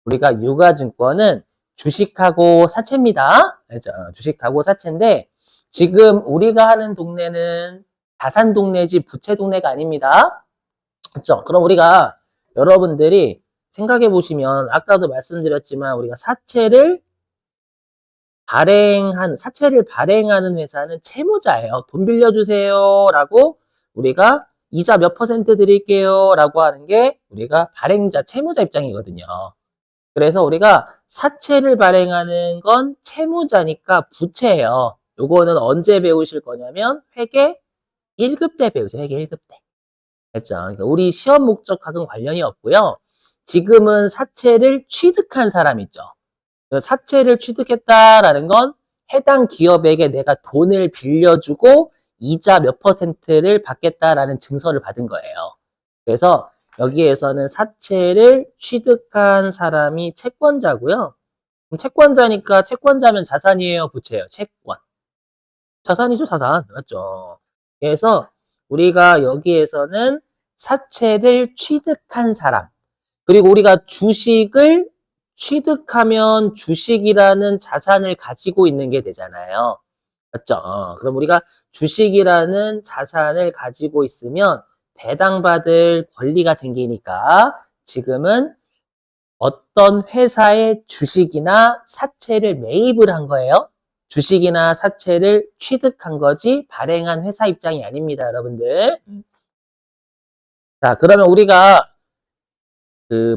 우리가 유가증권은 주식하고 사채입니다. 그죠? 주식하고 사채인데 지금 우리가 하는 동네는 자산 동네지 부채 동네가 아닙니다. 그렇죠? 그럼 우리가 여러분들이 생각해 보시면 아까도 말씀드렸지만 우리가 사채를 발행하는 회사는 채무자예요. 돈 빌려주세요라고 우리가 이자 몇 퍼센트 드릴게요라고 하는 게 우리가 발행자, 채무자 입장이거든요. 그래서 우리가 사채를 발행하는 건 채무자니까 부채예요. 요거는 언제 배우실 거냐면 회계 1급 때 배우세요. 회계 1급 때. 그렇죠? 그러니까 우리 시험 목적학은 관련이 없고요. 지금은 사채를 취득한 사람 있죠. 사채를 취득했다라는 건 해당 기업에게 내가 돈을 빌려주고 이자 몇 퍼센트를 받겠다라는 증서를 받은 거예요. 그래서 여기에서는 사채를 취득한 사람이 채권자고요. 그럼 채권자니까 채권자면 자산이에요, 부채예요? 채권. 자산이죠, 자산. 맞죠? 그래서 우리가 여기에서는 사채를 취득한 사람. 그리고 우리가 주식을 취득하면 주식이라는 자산을 가지고 있는 게 되잖아요. 맞죠? 그럼 우리가 주식이라는 자산을 가지고 있으면 배당받을 권리가 생기니까 지금은 어떤 회사의 주식이나 사채를 매입을 한 거예요. 주식이나 사채를 취득한 거지 발행한 회사 입장이 아닙니다, 여러분들. 자, 그러면 우리가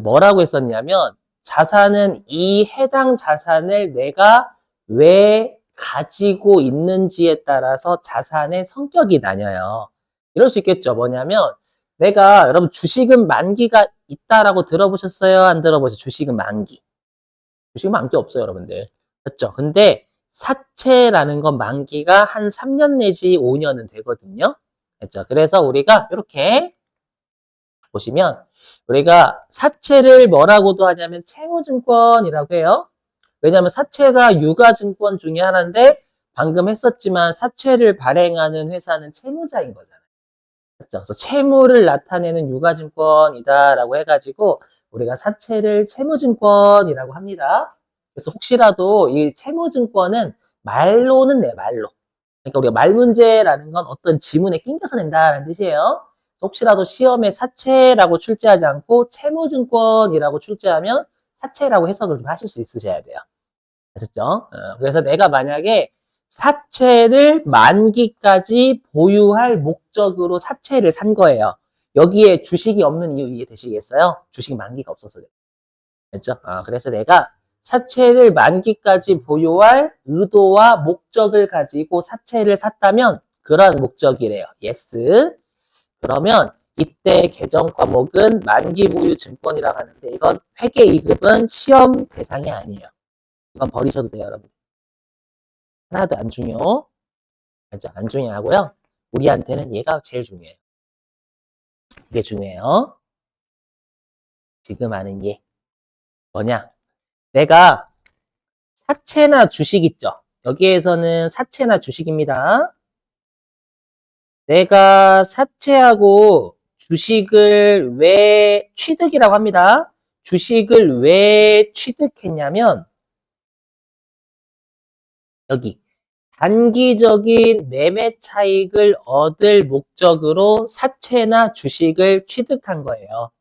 뭐라고 했었냐면 자산은 이 해당 자산을 내가 왜 가지고 있는지에 따라서 자산의 성격이 나뉘어요. 이럴 수 있겠죠. 뭐냐면 내가 여러분 주식은 만기가 있다라고 들어보셨어요? 안 들어보셨어요? 주식은 만기. 주식은 만기 없어요, 여러분들. 그렇죠? 근데 사채라는 건 만기가 한 3년 내지 5년은 되거든요. 그렇죠? 그래서 우리가 이렇게 보시면 우리가 사채를 뭐라고도 하냐면 채무증권이라고 해요. 왜냐하면 사채가 유가증권 중에 하나인데 방금 했었지만 사채를 발행하는 회사는 채무자인 거잖아요. 그렇죠? 그래서 채무를 나타내는 유가증권이다라고 해가지고 우리가 사채를 채무증권이라고 합니다. 그래서 혹시라도 이 채무증권은 말로는 내 말로. 그러니까 우리가 말 문제라는 건 어떤 지문에 낑겨서 낸다는 뜻이에요. 혹시라도 시험에 사채라고 출제하지 않고 채무증권이라고 출제하면 사채라고 해석을 좀 하실 수 있으셔야 돼요. 아셨죠? 그래서 내가 만약에 사채를 만기까지 보유할 목적으로 사채를 산 거예요. 여기에 주식이 없는 이유 이해되시겠어요? 주식 만기가 없어서. 그렇죠? 그래서 내가 사채를 만기까지 보유할 의도와 목적을 가지고 사채를 샀다면 그러한 목적이래요. yes. 그러면 이때 개정 과목은 만기 보유 증권이라고 하는데 이건 회계 2급은 시험 대상이 아니에요. 이건 버리셔도 돼요, 여러분. 하나도 안 중요. 알죠? 안 중요하고요. 우리한테는 얘가 제일 중요해요. 이게 중요해요. 지금 하는 얘. 뭐냐? 내가 사채나 주식 있죠? 여기에서는 사채나 주식입니다. 내가 사채하고 주식을 왜 취득이라고 합니다. 주식을 왜 취득했냐면 여기 단기적인 매매 차익을 얻을 목적으로 사채나 주식을 취득한 거예요.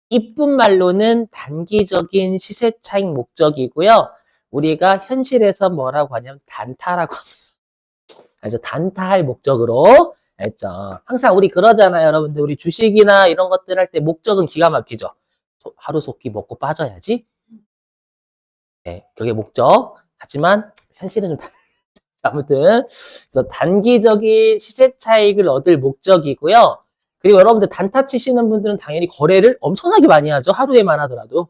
이쁜 말로는 단기적인 시세 차익 목적이고요. 우리가 현실에서 뭐라고 하냐면 단타라고 합니다. 그래서 단타할 목적으로 했죠. 항상 우리 그러잖아요, 여러분들. 우리 주식이나 이런 것들 할 때 목적은 기가 막히죠. 하루속히 먹고 빠져야지. 네, 그게 목적. 하지만 현실은 좀 아무튼 그래서 단기적인 시세 차익을 얻을 목적이고요. 그리고 여러분들 단타 치시는 분들은 당연히 거래를 엄청나게 많이 하죠. 하루에만 하더라도.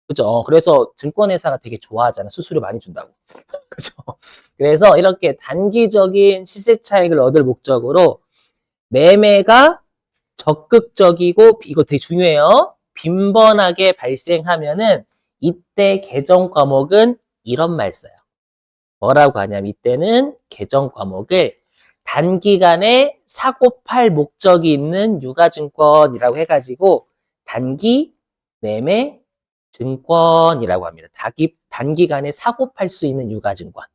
그죠? 그래서 증권회사가 되게 좋아하잖아요. 수수료 많이 준다고. 그죠? 그래서 이렇게 단기적인 시세 차익을 얻을 목적으로 매매가 적극적이고 이거 되게 중요해요. 빈번하게 발생하면은 이때 개정 과목은 이런 말 써요. 뭐라고 하냐면 이때는 개정 과목을 단기간에 사고 팔 목적이 있는 유가증권이라고 해가지고 단기 매매 증권이라고 합니다. 단기간에 사고 팔 수 있는 유가증권.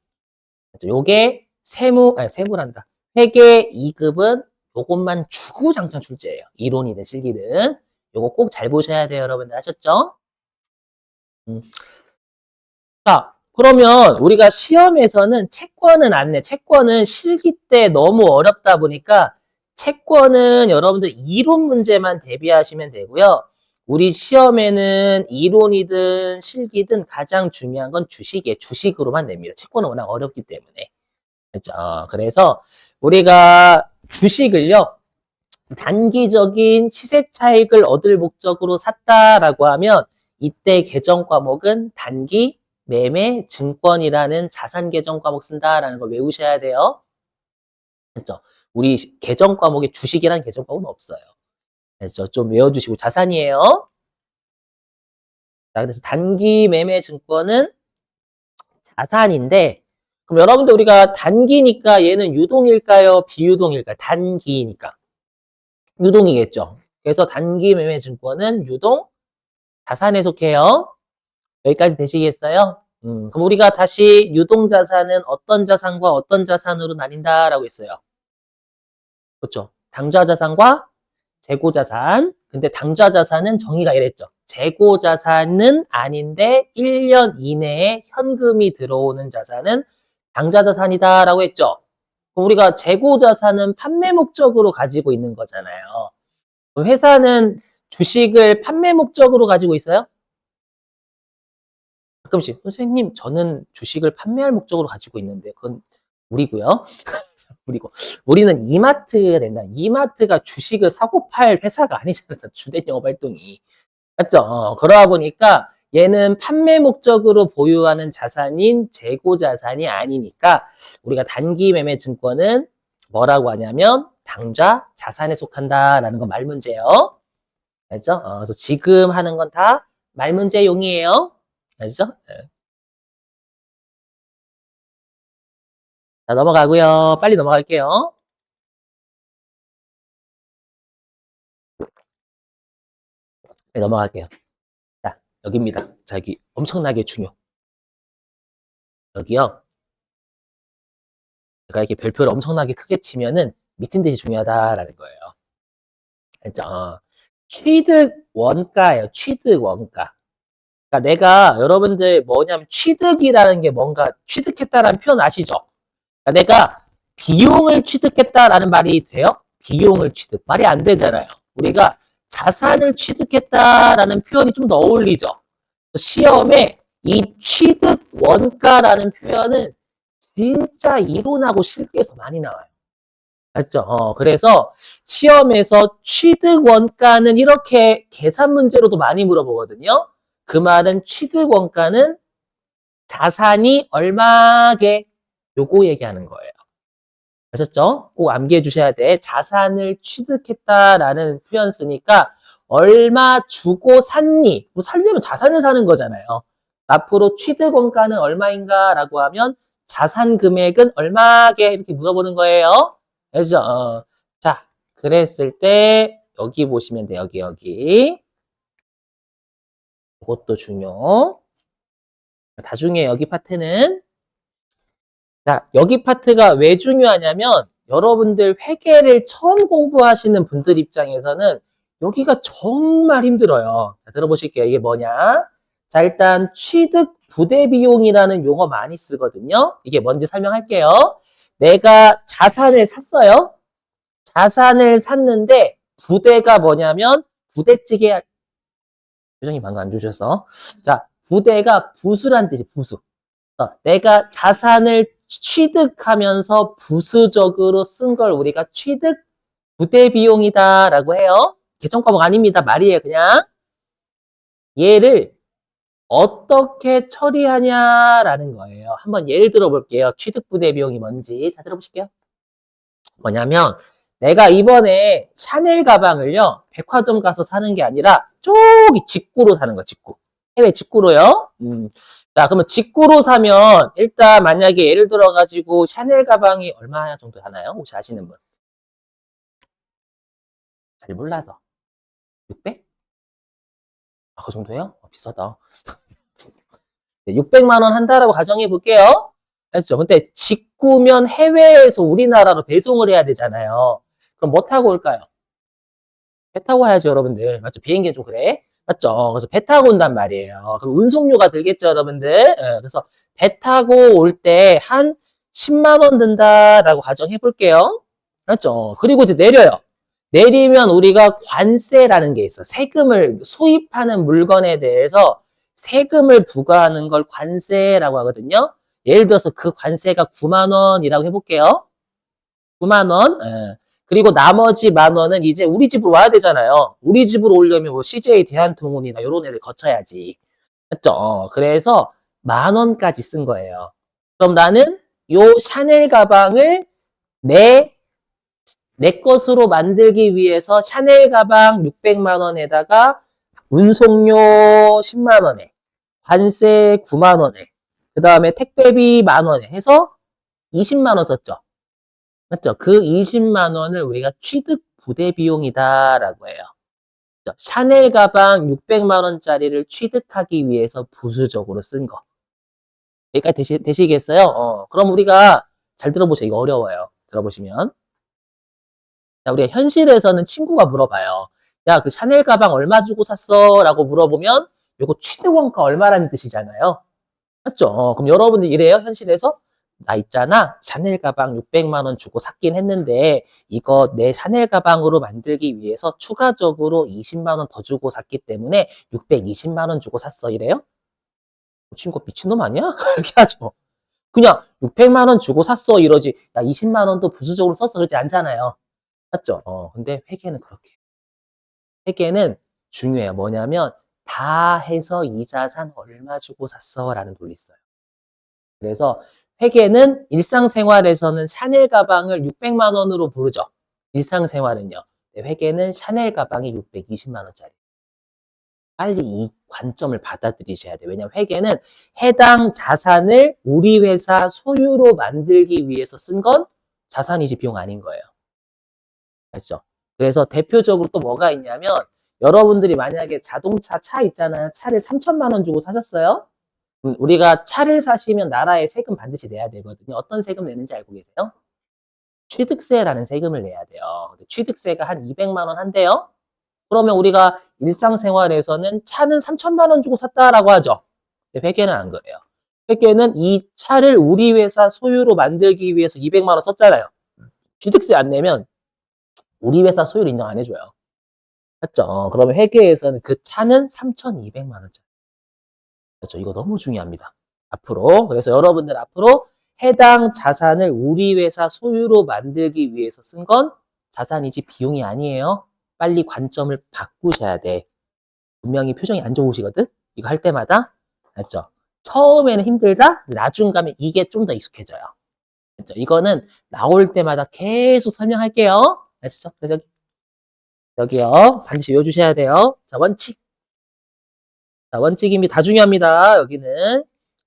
요게 세무란다. 회계 2급은 요것만 주구장창 출제예요. 이론이든 실기든. 요거 꼭 잘 보셔야 돼요, 여러분들. 아셨죠? 음. 자, 그러면 우리가 시험에서는 채권은 안 내. 채권은 실기 때 너무 어렵다 보니까 채권은 여러분들 이론 문제만 대비하시면 되고요. 우리 시험에는 이론이든 실기든 가장 중요한 건 주식이에요. 주식으로만 냅니다. 채권은 워낙 어렵기 때문에. 그렇죠? 그래서 우리가 주식을요. 단기적인 시세 차익을 얻을 목적으로 샀다라고 하면 이때 계정 과목은 단기 매매 증권이라는 자산 계정 과목 쓴다라는 걸 외우셔야 돼요. 그렇죠? 우리 계정 과목에 주식이라는 계정 과목은 없어요. 그렇죠? 좀 외워주시고 자산이에요. 자, 그래서 단기 매매 증권은 자산인데 그럼 여러분들 우리가 단기니까 얘는 유동일까요? 비유동일까요? 단기니까. 유동이겠죠. 그래서 단기 매매 증권은 유동 자산에 속해요. 여기까지 되시겠어요? 그럼 우리가 다시 유동 자산은 어떤 자산과 어떤 자산으로 나뉜다라고 했어요. 그렇죠. 당좌 자산과 재고 자산. 근데 당좌 자산은 정의가 이랬죠. 재고 자산은 아닌데 1년 이내에 현금이 들어오는 자산은 당좌 자산이다라고 했죠. 그럼 우리가 재고 자산은 판매 목적으로 가지고 있는 거잖아요. 회사는 주식을 판매 목적으로 가지고 있어요? 가끔씩 선생님 저는 주식을 판매할 목적으로 가지고 있는데 그건 무리고요. 무리고 우리는 이마트가 된다. 이마트가 주식을 사고 팔 회사가 아니잖아요. 주된 영업 활동이. 맞죠? 그러다 보니까 얘는 판매 목적으로 보유하는 자산인 재고 자산이 아니니까 우리가 단기 매매 증권은 뭐라고 하냐면 당좌 자산에 속한다라는 건 말문제예요. 알죠? 그래서 지금 하는 건 다 말문제용이에요. 알죠? 네. 자, 넘어가고요. 빨리 넘어갈게요. 네, 넘어갈게요. 자, 여기입니다. 자, 여기 엄청나게 중요. 여기요. 제가 이렇게 별표를 엄청나게 크게 치면은 미친 듯이 중요하다라는 거예요. 알죠? 취득 원가예요. 취득 원가. 그러니까 내가 여러분들 뭐냐면 취득이라는 게 뭔가 취득했다라는 표현 아시죠? 그러니까 내가 비용을 취득했다라는 말이 돼요? 비용을 취득. 말이 안 되잖아요. 우리가 자산을 취득했다라는 표현이 좀 더 어울리죠. 시험에 이 취득 원가라는 표현은 진짜 이론하고 실기에서 많이 나와요. 맞죠? 그래서 시험에서 취득 원가는 이렇게 계산 문제로도 많이 물어보거든요. 그 말은 취득 원가는 자산이 얼마게 요거 얘기하는 거예요. 아셨죠? 꼭 암기해 주셔야 돼. 자산을 취득했다라는 표현 쓰니까 얼마 주고 샀니? 뭐 살려면 자산을 사는 거잖아요. 앞으로 취득 원가는 얼마인가라고 하면 자산 금액은 얼마게 이렇게 물어보는 거예요. 알죠? 자, 그랬을 때 여기 보시면 돼. 여기. 이것도 중요. 나중에 여기 파트는 자, 여기 파트가 왜 중요하냐면 여러분들 회계를 처음 공부하시는 분들 입장에서는 여기가 정말 힘들어요. 자, 들어보실게요. 이게 뭐냐? 자, 일단 취득 부대 비용이라는 용어 많이 쓰거든요. 이게 뭔지 설명할게요. 내가 자산을 샀어요. 자산을 샀는데 부대가 뭐냐면 부대찌개 표정이 방금 안 좋으셔서 자, 부대가 부수란 뜻이 부수. 내가 자산을 취득하면서 부수적으로 쓴 걸 우리가 취득 부대 비용이다라고 해요. 계정 과목 아닙니다. 말이에요, 그냥. 얘를 어떻게 처리하냐라는 거예요. 한번 예를 들어 볼게요. 취득 부대 비용이 뭔지. 자, 들어보실게요. 뭐냐면 내가 이번에 샤넬 가방을요. 백화점 가서 사는 게 아니라 저기 직구로 사는 거, 직구. 해외 직구로요. 자, 그러면 직구로 사면 일단 만약에 예를 들어 가지고 샤넬 가방이 얼마 정도 하나요? 혹시 아시는 분? 잘 몰라서. 600? 아, 그 정도예요? 비싸다. 600만 원 한다라고 가정해 볼게요. 알죠? 근데 직구면 해외에서 우리나라로 배송을 해야 되잖아요. 그럼 뭐 타고 올까요? 배 타고 와야죠, 여러분들. 맞죠? 비행기는 좀 그래. 맞죠? 그래서 배 타고 온단 말이에요. 그럼 운송료가 들겠죠, 여러분들. 예, 그래서 배 타고 올 때 한 10만 원 든다라고 가정해 볼게요. 맞죠? 그리고 이제 내려요. 내리면 우리가 관세라는 게 있어. 세금을 수입하는 물건에 대해서 세금을 부과하는 걸 관세라고 하거든요. 예를 들어서 그 관세가 9만 원이라고 해볼게요. 9만 원. 예. 그리고 나머지 만 원은 이제 우리 집으로 와야 되잖아요. 우리 집으로 오려면 뭐 CJ 대한통운이나 이런 애를 거쳐야지. 맞죠? 그래서 만 원까지 쓴 거예요. 그럼 나는 요 샤넬 가방을 내, 내 것으로 만들기 위해서 샤넬 가방 600만 원에다가 운송료 10만 원에, 관세 9만 원에, 그 다음에 택배비 만 원에 해서 20만 원 썼죠. 맞죠? 그 20만 원을 우리가 취득 부대 비용이다라고 해요. 샤넬 가방 600만 원짜리를 취득하기 위해서 부수적으로 쓴 거. 여기까지 되시겠어요? 그럼 우리가 잘 들어보세요. 이거 어려워요. 들어보시면. 자, 우리가 현실에서는 친구가 물어봐요. 야, 그 샤넬 가방 얼마 주고 샀어? 라고 물어보면 요거 취득 원가 얼마라는 뜻이잖아요. 맞죠? 그럼 여러분들 이래요? 현실에서? 나 있잖아. 샤넬 가방 600만 원 주고 샀긴 했는데 이거 내 샤넬 가방으로 만들기 위해서 추가적으로 20만 원 더 주고 샀기 때문에 620만 원 주고 샀어. 이래요? 친구 미친놈 아니야? 이렇게 하죠. 그냥 600만 원 주고 샀어 이러지. 야, 20만 원도 부수적으로 썼어 그러지 않잖아요. 맞죠? 근데 회계는 그렇게. 회계는 중요해요. 뭐냐면 다 해서 이 자산 얼마 주고 샀어 라는 논리 있어요. 그래서 회계는 일상생활에서는 샤넬 가방을 600만 원으로 부르죠. 일상생활은요. 회계는 샤넬 가방이 620만 원짜리. 빨리 이 관점을 받아들이셔야 돼요. 왜냐하면 회계는 해당 자산을 우리 회사 소유로 만들기 위해서 쓴 건 자산이지 비용 아닌 거예요. 알죠? 그래서 대표적으로 또 뭐가 있냐면 여러분들이 만약에 자동차 차 있잖아요. 차를 3천만 원 주고 사셨어요. 우리가 차를 사시면 나라에 세금 반드시 내야 되거든요. 어떤 세금 내는지 알고 계세요? 취득세라는 세금을 내야 돼요. 취득세가 한 200만 원 한대요. 그러면 우리가 일상생활에서는 차는 3천만 원 주고 샀다라고 하죠. 근데 회계는 안 그래요. 회계는 이 차를 우리 회사 소유로 만들기 위해서 200만 원 썼잖아요. 취득세 안 내면 우리 회사 소유를 인정 안 해줘요. 맞죠? 그러면 회계에서는 그 차는 3,200만 원짜리. 그렇죠? 이거 너무 중요합니다. 앞으로. 그래서 여러분들 앞으로 해당 자산을 우리 회사 소유로 만들기 위해서 쓴 건 자산이지 비용이 아니에요. 빨리 관점을 바꾸셔야 돼. 분명히 표정이 안 좋으시거든? 이거 할 때마다. 알죠? 처음에는 힘들다? 나중 가면 이게 좀 더 익숙해져요. 알죠? 이거는 나올 때마다 계속 설명할게요. 아시죠? 그래서 여기요. 반드시 외워주셔야 돼요. 자, 원칙. 자, 원칙입니다. 다 중요합니다. 여기는.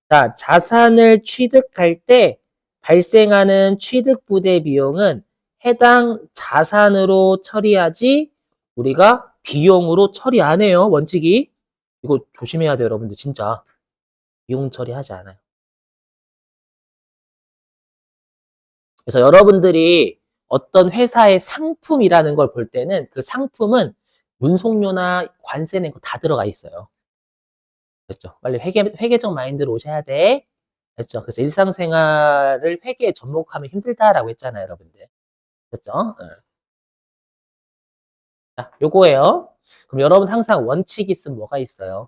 자, 자산을 취득할 때 발생하는 취득부대 비용은 해당 자산으로 처리하지 우리가 비용으로 처리 안 해요. 원칙이. 이거 조심해야 돼요, 여러분들. 진짜. 비용 처리하지 않아요. 그래서 여러분들이 어떤 회사의 상품이라는 걸 볼 때는 그 상품은 운송료나 관세 낸 거 다 들어가 있어요. 그렇죠? 빨리 회계적 마인드로 오셔야 돼. 그렇죠? 그래서 일상생활을 회계에 접목하면 힘들다라고 했잖아요, 여러분들. 그렇죠? 자, 요거예요. 그럼 여러분 항상 원칙이 있으면 뭐가 있어요?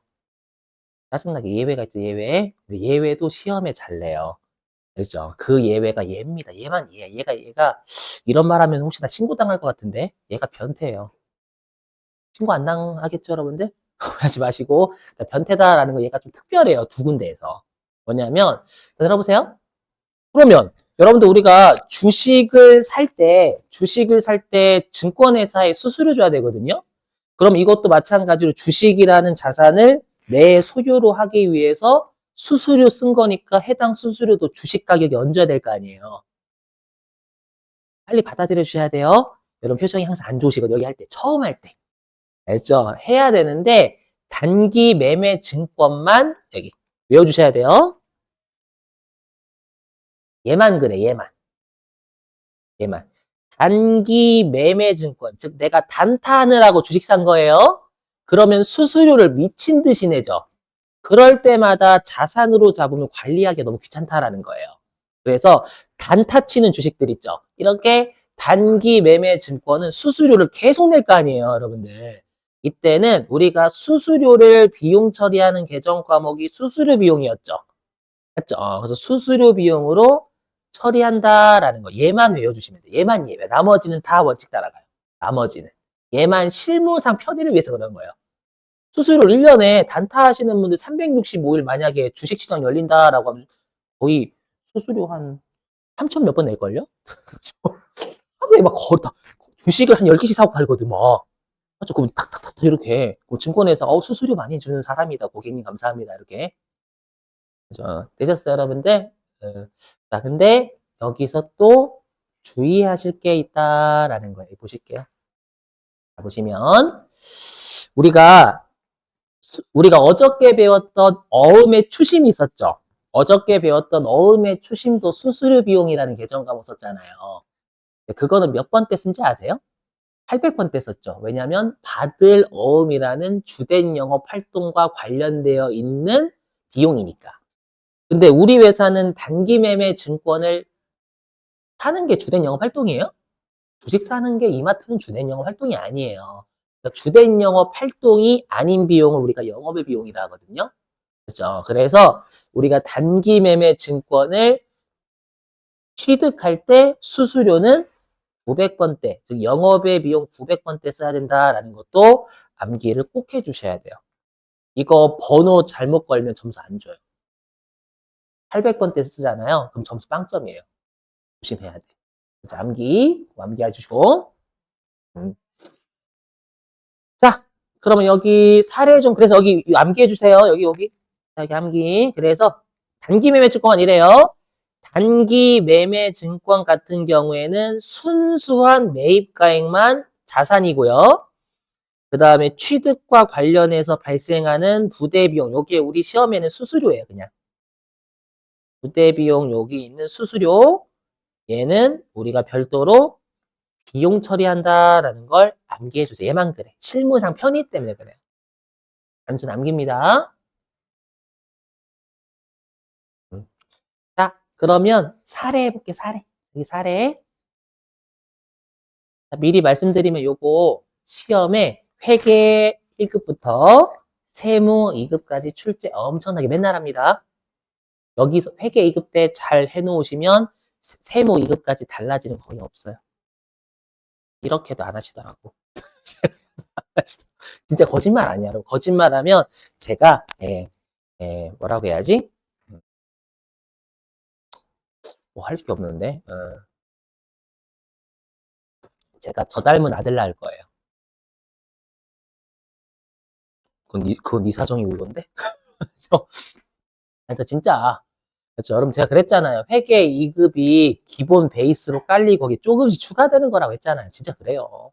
짜증나게 예외가 있죠, 예외. 근데 예외도 시험에 잘 내요. 그렇죠? 그 예외가 얘입니다. 얘만 얘. 얘가 이런 말 하면 혹시 나 신고 당할 것 같은데 얘가 변태예요. 신고 안 당하겠죠, 여러분들? 하지 마시고 변태다라는 거 얘가 좀 특별해요. 두 군데에서. 뭐냐면 들어보세요. 그러면 여러분들 우리가 주식을 살 때 증권회사에 수수료 줘야 되거든요. 그럼 이것도 마찬가지로 주식이라는 자산을 내 소유로 하기 위해서 수수료 쓴 거니까 해당 수수료도 주식 가격에 얹어야 될 거 아니에요. 빨리 받아들여 주셔야 돼요. 여러분 표정이 항상 안 좋으시거든요. 여기 할 때, 처음 할 때. 알죠? 해야 되는데 단기 매매 증권만 여기 외워주셔야 돼요. 얘만 그래, 얘만. 얘만. 단기 매매 증권, 즉 내가 단타하느라고 주식 산 거예요. 그러면 수수료를 미친 듯이 내죠. 그럴 때마다 자산으로 잡으면 관리하기가 너무 귀찮다라는 거예요. 그래서 단타 치는 주식들 있죠. 이렇게 단기 매매 증권은 수수료를 계속 낼 거 아니에요, 여러분들. 이때는 우리가 수수료를 비용 처리하는 계정 과목이 수수료 비용이었죠. 맞죠? 그래서 수수료 비용으로 처리한다라는 거. 얘만 외워주시면 돼요. 얘만 예외. 나머지는 다 원칙 따라가요. 나머지는. 얘만 실무상 편의를 위해서 그런 거예요. 수수료를 1년에 단타 하시는 분들 365일 만약에 주식시장 열린다라고 하면 거의 수수료 한 3천 몇 번 낼걸요? 하루에 막 주식을 한 10개씩 사고 팔거든, 막. 맞죠? 그럼 탁탁탁 이렇게 증권회사 수수료 많이 주는 사람이다. 고객님 감사합니다. 이렇게. 그죠? 되셨어요, 여러분들? 자, 근데 여기서 또 주의하실 게 있다라는 거예요. 보실게요. 자, 보시면 우리가 어저께 배웠던 어음의 추심이 있었죠. 어저께 배웠던 어음의 추심도 수수료 비용이라는 계정 과목 썼잖아요. 그거는 몇 번 때 쓴지 아세요? 800번 때 썼죠. 왜냐하면 받을 어음이라는 주된 영업 활동과 관련되어 있는 비용이니까. 근데 우리 회사는 단기 매매 증권을 사는 게 주된 영업 활동이에요? 주식 사는 게 이마트는 주된 영업 활동이 아니에요. 그러니까 주된 영업 활동이 아닌 비용을 우리가 영업의 비용이라 하거든요. 그렇죠? 그래서 우리가 단기 매매 증권을 취득할 때 수수료는 900번대, 즉 영업의 비용 900번대 써야 된다라는 것도 암기를 꼭 해주셔야 돼요. 이거 번호 잘못 걸면 점수 안 줘요. 800번대 쓰잖아요. 그럼 점수 빵점이에요. 조심해야 돼. 암기해 주시고. 자, 그러면 여기 사례 좀, 그래서 여기 암기해 주세요. 여기. 자, 여기 암기. 그래서 단기 매매 증권 이래요. 단기 매매 증권 같은 경우에는 순수한 매입가액만 자산이고요. 그 다음에 취득과 관련해서 발생하는 부대비용, 요게 우리 시험에는 수수료예요, 그냥. 부대비용 여기 있는 수수료, 얘는 우리가 별도로 비용 처리한다라는 걸 암기해 주세요. 얘만 그래. 실무상 편의 때문에 그래요. 단순 암기입니다. 자, 그러면 사례 해볼게, 사례. 여기 사례. 자, 미리 말씀드리면 요거 시험에 회계 1급부터 세무 2급까지 출제 엄청나게 맨날 합니다. 여기서 회계 2급 때 잘 해놓으시면 세무 2급까지 달라지는 거 거의 없어요. 이렇게도 안 하시더라고. 진짜 거짓말 아니야. 거짓말하면 제가 뭐라고 해야지? 뭐 할 게 없는데 제가 저 닮은 아들 낳을 거예요. 그건 네 사정이 울건데? 그래서 진짜 그렇죠. 여러분 제가 그랬잖아요. 회계 2급이 기본 베이스로 깔리고 거기 조금씩 추가되는 거라고 했잖아요. 진짜 그래요.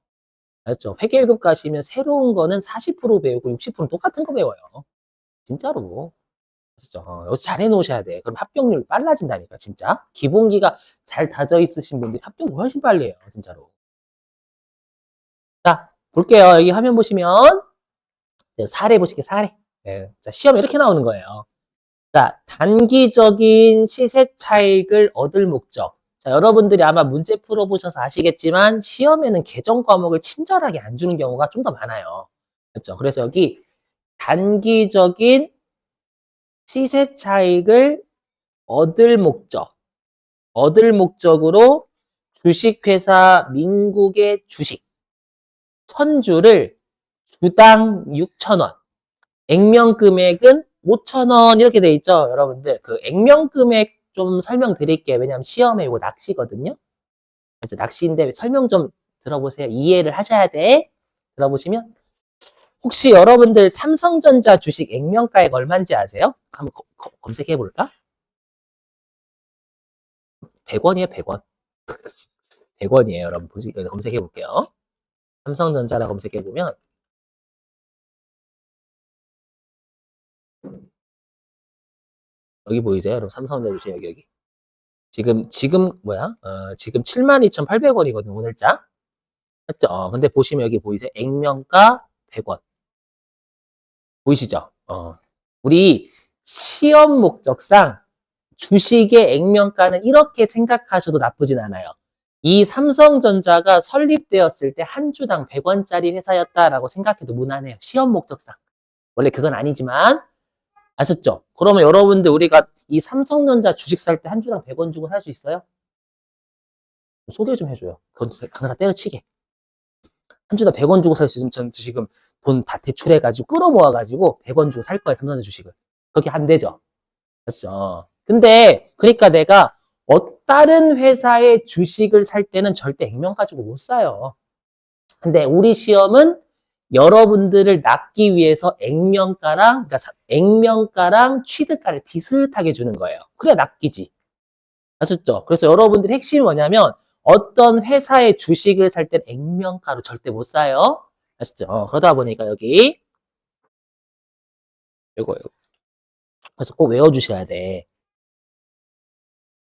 알죠? 회계 1급 가시면 새로운 거는 40% 배우고 60%는 똑같은 거 배워요. 진짜로. 그렇죠. 여기서 잘 해놓으셔야 돼. 그럼 합격률 빨라진다니까, 진짜. 기본기가 잘 다져 있으신 분들이 합격을 훨씬 빨리 해요, 진짜로. 자, 볼게요. 여기 화면 보시면 사례 보실게요, 사례. 네. 자, 시험 이렇게 나오는 거예요. 자, 단기적인 시세 차익을 얻을 목적. 자, 여러분들이 아마 문제 풀어보셔서 아시겠지만 시험에는 계정 과목을 친절하게 안 주는 경우가 좀 더 많아요. 그렇죠? 그래서 여기 단기적인 시세 차익을 얻을 목적으로 주식회사 민국의 주식 1000주를 주당 6,000원, 액면 금액은 5,000원 이렇게 돼 있죠, 여러분들. 그 액면 금액 좀 설명드릴게요. 왜냐하면 시험에 이거 낚시거든요. 그래서 낚시인데 설명 좀 들어보세요. 이해를 하셔야 돼. 들어보시면 혹시 여러분들 삼성전자 주식 액면가액 얼마인지 아세요? 한번 검색해 볼까? 100원이에요, 100원. 100원이에요, 여러분. 검색해 볼게요. 삼성전자라 검색해 보면 여기 보이세요? 여러분, 삼성전자 주식 여기. 지금 뭐야? 지금 72,800원이거든, 오늘자. 맞죠? 근데 보시면 여기 보이세요? 액면가 100원. 보이시죠? 우리 시험 목적상 주식의 액면가는 이렇게 생각하셔도 나쁘진 않아요. 이 삼성전자가 설립되었을 때 한 주당 100원짜리 회사였다라고 생각해도 무난해요. 시험 목적상. 원래 그건 아니지만 아셨죠? 그러면 여러분들 우리가 이 삼성전자 주식 살 때 한 주당 100원 주고 살 수 있어요? 소개 좀 해줘요. 그건 강사 때려치게. 한 주당 100원 주고 살 수 있으면 전 지금 돈 다 대출해가지고 끌어모아가지고 100원 주고 살 거예요. 삼성전자 주식을. 그렇게 안 되죠. 그렇죠. 근데 그러니까 내가 다른 회사의 주식을 살 때는 절대 액면 가지고 못 사요. 근데 우리 시험은 여러분들을 낚기 위해서 그러니까 액면가랑 취득가를 비슷하게 주는 거예요. 그래 낚이지. 아셨죠? 그래서 여러분들 핵심이 뭐냐면 어떤 회사의 주식을 살 때는 액면가로 절대 못 사요. 아셨죠? 그러다 보니까 여기 이거 그래서 꼭 외워주셔야 돼.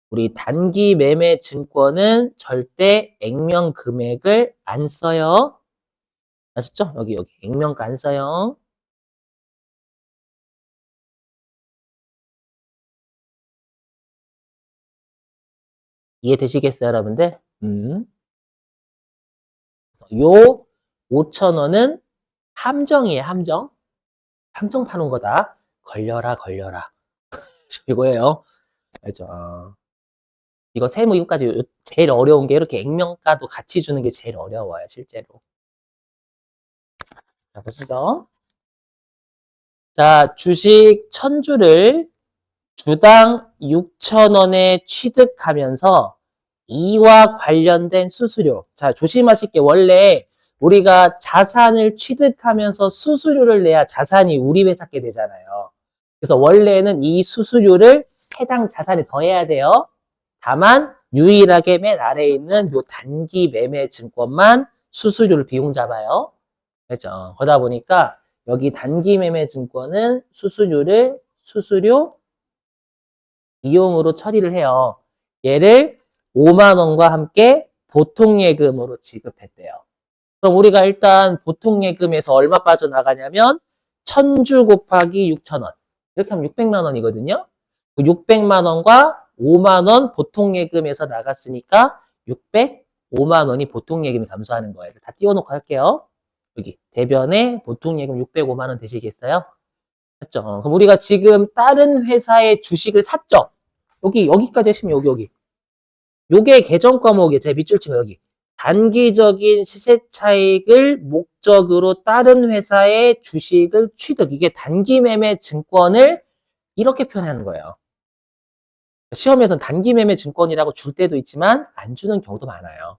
우리 단기 매매 증권은 절대 액면 금액을 안 써요. 아셨죠? 여기 액면가 안 써요. 이해되시겠어요, 여러분들? 요 5,000원은 함정이에요, 함정. 함정 파는 거다. 걸려라, 걸려라. 이거예요. 알죠? 이거 세무 이거까지 제일 어려운 게 이렇게 액면가도 같이 주는 게 제일 어려워요, 실제로. 자, 보시죠. 자, 주식 1,000주를 주당 6,000원에 취득하면서 이와 관련된 수수료. 자, 조심하실 게 원래 우리가 자산을 취득하면서 수수료를 내야 자산이 우리 회사께 되잖아요. 그래서 원래는 이 수수료를 해당 자산에 더해야 돼요. 다만 유일하게 맨 아래에 있는 요 단기 매매 증권만 수수료를 비용 잡아요. 그렇죠? 그러다 보니까 여기 단기 매매 증권은 수수료 비용으로 처리를 해요. 얘를 5만 원과 함께 보통예금으로 지급했대요. 그럼 우리가 일단 보통예금에서 얼마 빠져나가냐면 1,000주 곱하기 6,000원. 이렇게 하면 600만 원이거든요. 그 600만 원과 5만 원 보통예금에서 나갔으니까 605만 원이 보통예금이 감소하는 거예요. 다 띄워놓고 할게요. 여기 대변에 보통예금 605만 원 되시겠어요? 맞죠? 그럼 우리가 지금 다른 회사의 주식을 샀죠? 여기까지 하시면 여기. 요게 계정 과목이에요. 제 밑줄 치고 여기. 단기적인 시세 차익을 목적으로 다른 회사의 주식을 취득. 이게 단기 매매 증권을 이렇게 표현하는 거예요. 시험에서는 단기 매매 증권이라고 줄 때도 있지만 안 주는 경우도 많아요.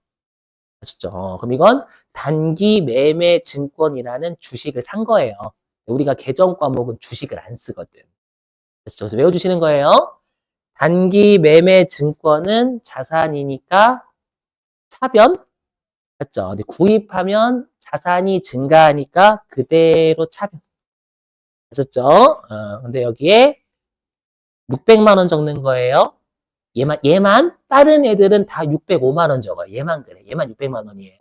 아셨죠? 그럼 이건 단기 매매 증권이라는 주식을 산 거예요. 우리가 계정 과목은 주식을 안 쓰거든. 그래서 외워주시는 거예요. 단기 매매 증권은 자산이니까 차변? 맞죠? 근데 구입하면 자산이 증가하니까 그대로 차변. 아셨죠? 근데 여기에 600만 원 적는 거예요. 얘만, 다른 애들은 다 605만 원 적어요. 얘만 그래. 얘만 600만 원이에요.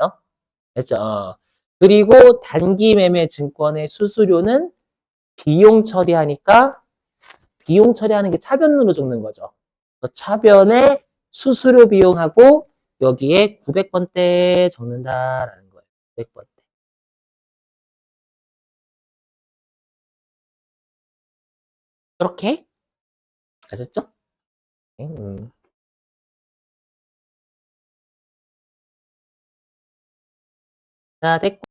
됐죠? 그리고 단기 매매 증권의 수수료는 비용 처리하니까 비용 처리하는 게 차변으로 적는 거죠. 차변에 수수료 비용하고 여기에 900번대 적는다라는 거예요. 900번대. 이렇게 아셨죠? 음. 자, 됐고.